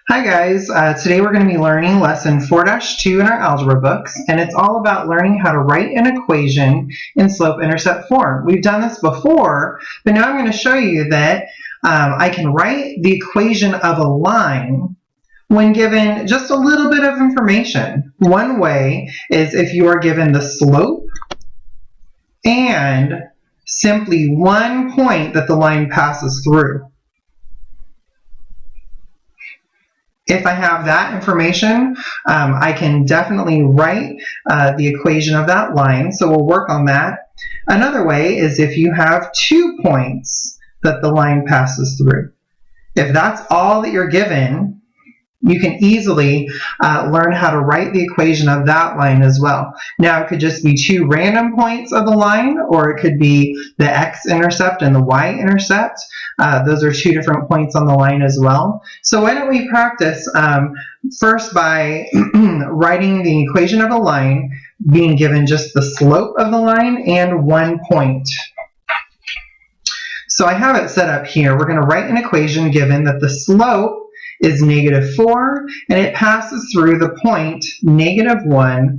Hi guys, today we're going to be learning lesson 4-2 in our algebra books, and it's all about learning how to write an equation in slope-intercept form. We've done this before, but now I'm going to show you that I can write the equation of a line when given just a little bit of information. One way is if you are given the slope and simply one point that the line passes through. If I have that information, I can definitely write the equation of that line, so we'll work on that. Another way is if you have 2 points that the line passes through. If that's all that you're given, you can easily learn how to write the equation of that line as well. Now, it could just be 2 random points of the line, or it could be the x-intercept and the y-intercept. Those are 2 different points on the line as well. So why don't we practice first by writing the equation of a line being given just the slope of the line and 1 point. So I have it set up here. We're going to write an equation given that the slope is -4, and it passes through the point -1,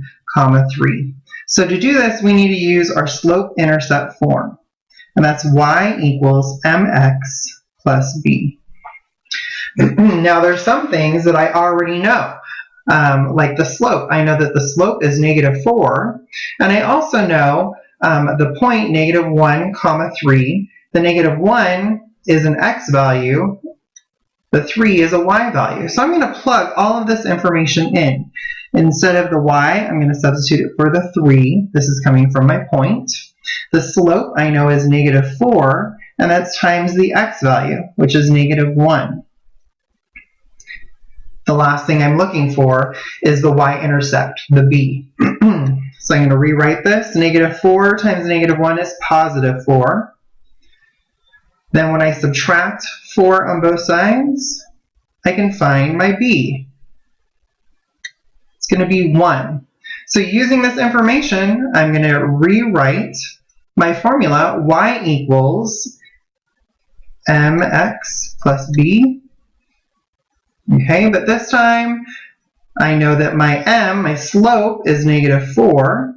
3. So to do this, we need to use our slope-intercept form, and that's y equals mx plus b. Now, there's some things that I already know, like the slope. I know that the slope is -4, and I also know the point -1, 3. The -1 is an x value. The 3 is a y value. So I'm going to plug all of this information in. Instead of the y, I'm going to substitute it for the 3. This is coming from my point. The slope I know is -4, and that's times the x value, which is -1. The last thing I'm looking for is the y-intercept, the b. So I'm going to rewrite this. -4 times -1 is +4. Then when I subtract 4 on both sides, I can find my b. It's going to be 1. So using this information, I'm going to rewrite my formula, y equals mx plus b. Okay, but this time I know that my m, my slope, is -4,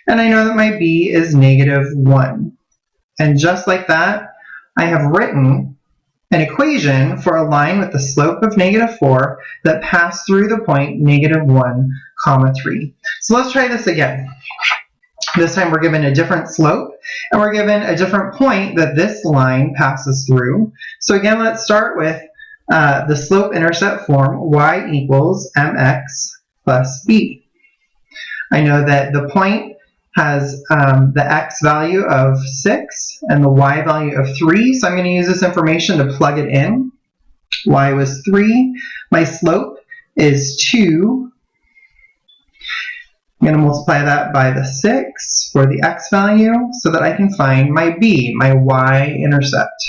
and I know that my b is -1. And just like that, I have written an equation for a line with the slope of -4 that passed through the point -1, 3. So let's try this again. This time we're given a different slope, and we're given a different point that this line passes through. So again, let's start with the slope-intercept form, y equals mx plus b. I know that the point has the x value of 6 and the y value of 3, so I'm going to use this information to plug it in. Y was 3. My slope is 2. I'm going to multiply that by the 6 for the x value so that I can find my b, my y-intercept.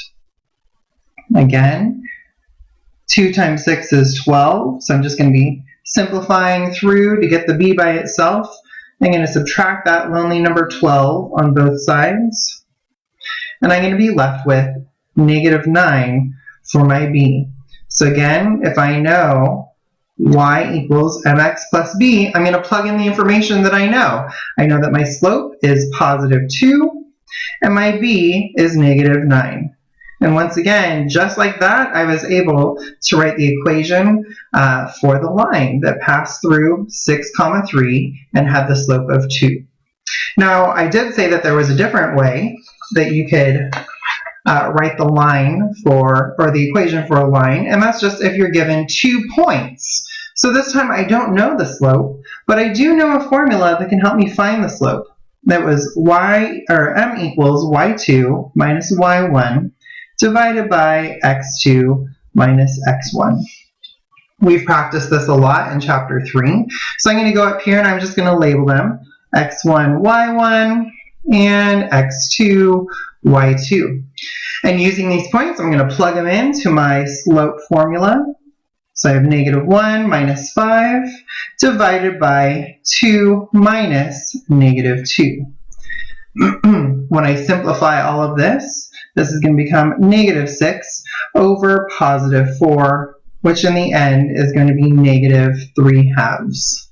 Again, 2 times 6 is 12, so I'm just going to be simplifying through to get the b by itself. I'm going to subtract that lonely number 12 on both sides, and I'm going to be left with -9 for my b. So again, if I know y equals mx plus b, I'm going to plug in the information that I know. I know that my slope is +2, and my b is -9. And once again, just like that, I was able to write the equation for the line that passed through 6, 3 and had the slope of 2. Now, I did say that there was a different way that you could write the line for, or the equation for a line, and that's just if you're given 2 points. So this time I don't know the slope, but I do know a formula that can help me find the slope. That was m equals y2 minus y1 divided by x2 minus x1. We've practiced this a lot in chapter 3. So I'm going to go up here and I'm just going to label them x1, y1, and x2, y2. And using these points, I'm going to plug them into my slope formula. So I have -1 minus 5 divided by 2 minus -2. When I simplify all of this, this is going to become -6 over +4 which in the end is going to be -3/2.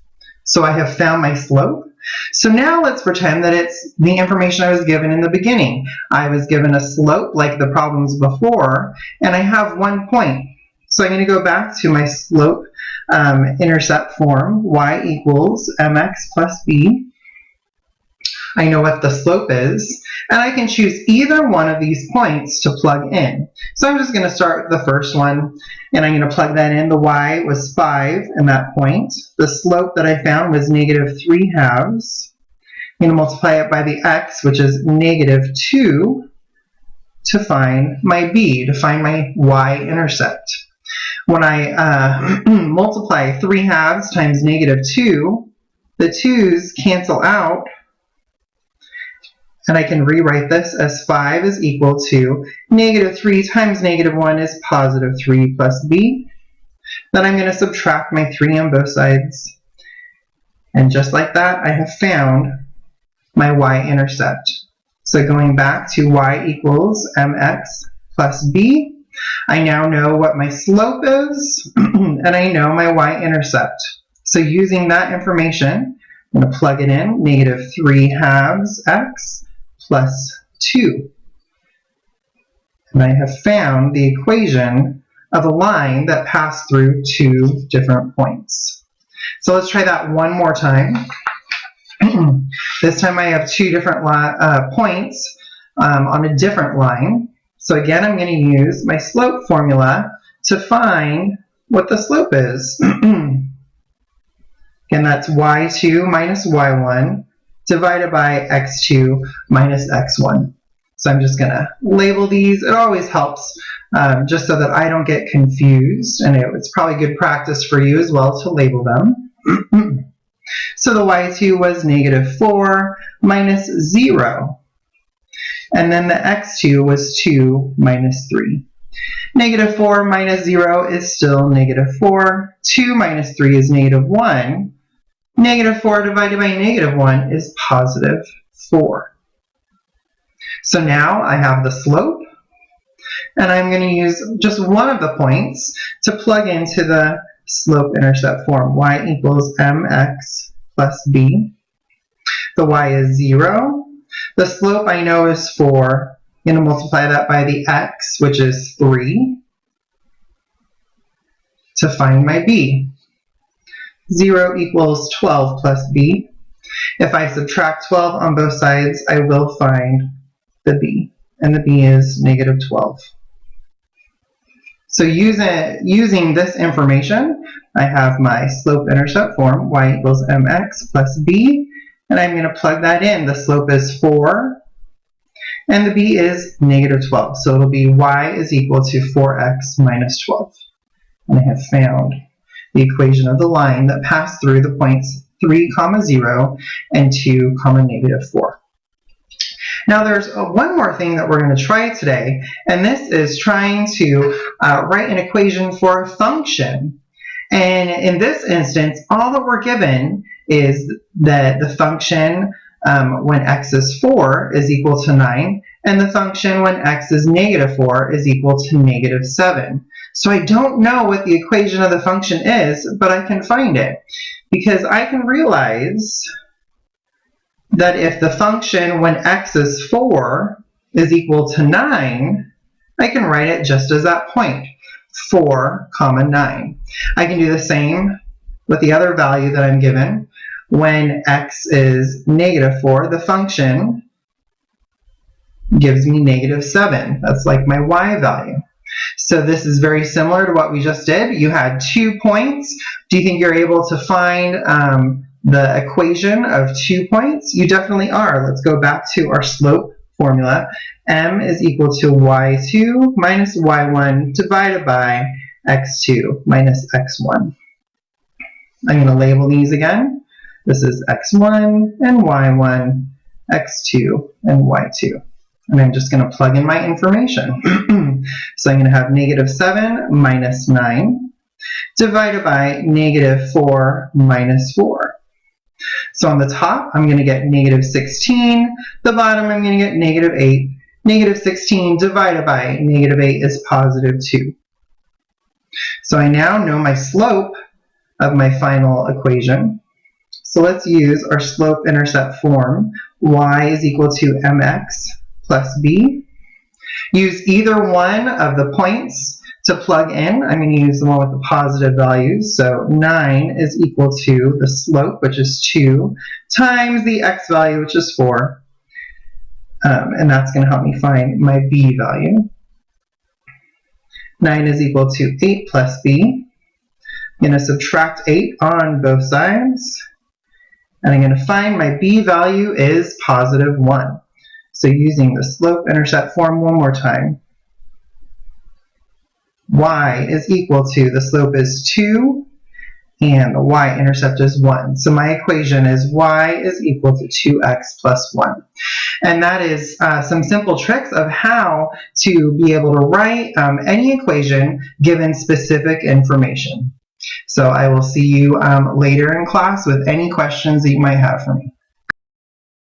So I have found my slope. So now let's pretend that it's the information I was given in the beginning. I was given a slope like the problems before, and I have 1 point. So I'm going to go back to my slope-intercept form, y equals mx plus b. I know what the slope is, and I can choose either one of these points to plug in. So I'm just going to start with the first one, and I'm going to plug that in. The y was 5 in that point. The slope that I found was -3/2. I'm going to multiply it by the x, which is -2, to find my b, to find my y-intercept. When I multiply 3/2 times -2, the 2's cancel out, and I can rewrite this as 5 is equal to -3 times -1 is +3 plus b. Then I'm going to subtract my 3 on both sides. And just like that, I have found my y-intercept. So going back to y equals mx plus b, I now know what my slope is, and I know my y-intercept. So using that information, I'm going to plug it in, -3/2 x plus 2. And I have found the equation of a line that passed through 2 different points. So let's try that one more time. This time I have 2 different points on a different line. So again, I'm going to use my slope formula to find what the slope is. Again, that's y2 minus y1 divided by x2 minus x1. So I'm just going to label these. It always helps just so that I don't get confused, and it's probably good practice for you as well to label them. So the y2 was -4 minus 0. And then the x2 was 2 minus 3. -4 minus 0 is still -4. 2 minus 3 is -1. -4 divided by -1 is +4. So now I have the slope, and I'm going to use just one of the points to plug into the slope-intercept form. Y equals mx plus b. The y is 0. The slope I know is 4. I'm going to multiply that by the x, which is 3, to find my b. 0 equals 12 plus b. If I subtract 12 on both sides, I will find the b, and the b is -12. So using this information, I have my slope-intercept form, y equals mx plus b, and I'm going to plug that in. The slope is 4, and the b is -12. So it'll be y is equal to 4x minus 12. And I have found the equation of the line that passed through the points 3, 0 and 2, -4. Now there's one more thing that we're going to try today, and this is trying to write an equation for a function. And in this instance, all that we're given is that the function when x is 4 is equal to 9, and the function when x is -4 is equal to -7. So I don't know what the equation of the function is, but I can find it, because I can realize that if the function when x is 4 is equal to 9, I can write it just as that point, 4, 9. I can do the same with the other value that I'm given. When x is -4, the function gives me -7. That's like my y value. So this is very similar to what we just did. You had 2 points. Do you think you're able to find the equation of 2 points? You definitely are. Let's go back to our slope formula. M is equal to y2 minus y1 divided by x2 minus x1. I'm going to label these again. This is x1 and y1, x2 and y2. And I'm just going to plug in my information. So I'm going to have -7 minus 9 divided by -4 minus 4. So on the top, I'm going to get -16. The bottom, I'm going to get -8. -16 divided by -8 is +2. So I now know my slope of my final equation. So let's use our slope-intercept form. Y is equal to mx plus b. Use either one of the points to plug in. I'm going to use the one with the positive values. So 9 is equal to the slope, which is 2, times the x value, which is 4. And that's going to help me find my b value. 9 is equal to 8 plus b. I'm going to subtract 8 on both sides. And I'm going to find my b value is positive 1. So using the slope-intercept form one more time, y is equal to, the slope is 2, and the y-intercept is 1. So my equation is y is equal to 2x plus 1. And that is some simple tricks of how to be able to write any equation given specific information. So I will see you later in class with any questions that you might have for me.